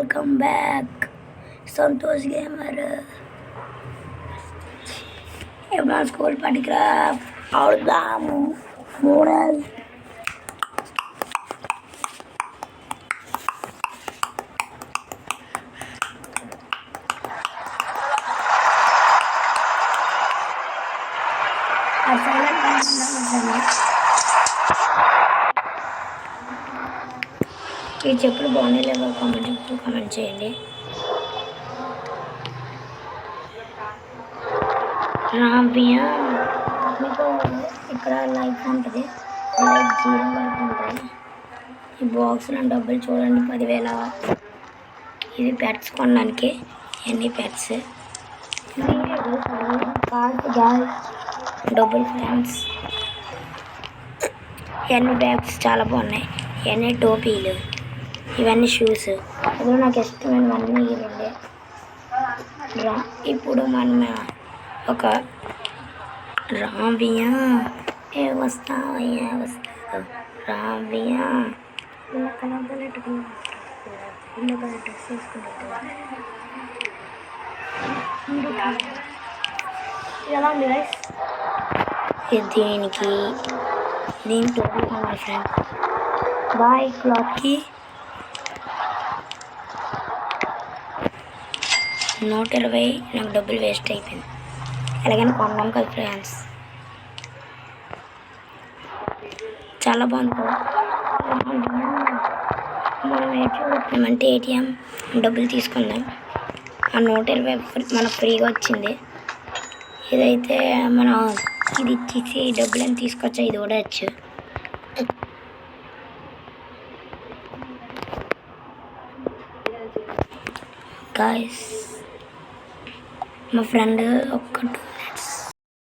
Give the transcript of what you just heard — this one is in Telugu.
Welcome back Santosh gamer. ఇప్పుడు స్కూల్ పట్టుకురా ఆడుదాము మోడల్. ఈ చెప్పులు బాగున్నాయి లేవో కామెంట్ చేయండి. రాబియా మీకు ఇక్కడ లైఫ్ ఉంటుంది, లైఫ్ 0 వరకు ఉంటుంది. ఈ బాక్స్లో డబ్బులు చూడండి 10,000. ఇవి పెట్స్ కొనడానికి, ఎన్ని పెట్స్ డబ్బులు ఫ్రెండ్స్. ఇవన్నీ బ్యాగ్స్ చాలా బాగున్నాయి, ఇవన్నీ టోపీలు, ఇవన్నీ షూస్. ఇప్పుడు నాకు ఇష్టమైనవన్నీ ఈ రెండే. ఇప్పుడు మనం ఒక రాబియా వస్తావయ్యా వస్తావు రాబియా డ్రెస్ వేసుకుంటా. ఎలా ఉంది గైస్? దీనికి దీంట్లో మై ఫ్రెండ్ బాయ్ క్లాత్కి 120 నాకు డబ్బులు వేస్ట్ అయిపోయింది. ఎలాగైనా కొన్నాం కదా ఫ్రెండ్స్, చాలా బాగుంది కదా. మనం ఏమంటే ఏటీఎం డబ్బులు తీసుకుందాం. ఆ 120 మనకు ఫ్రీగా వచ్చింది. ఇదైతే మనం ఇది ఇచ్చేసి డబ్బులని తీసుకొచ్చా, ఇది కూడా వచ్చు. గాయస్ మా ఫ్రెండ్ ఒక్క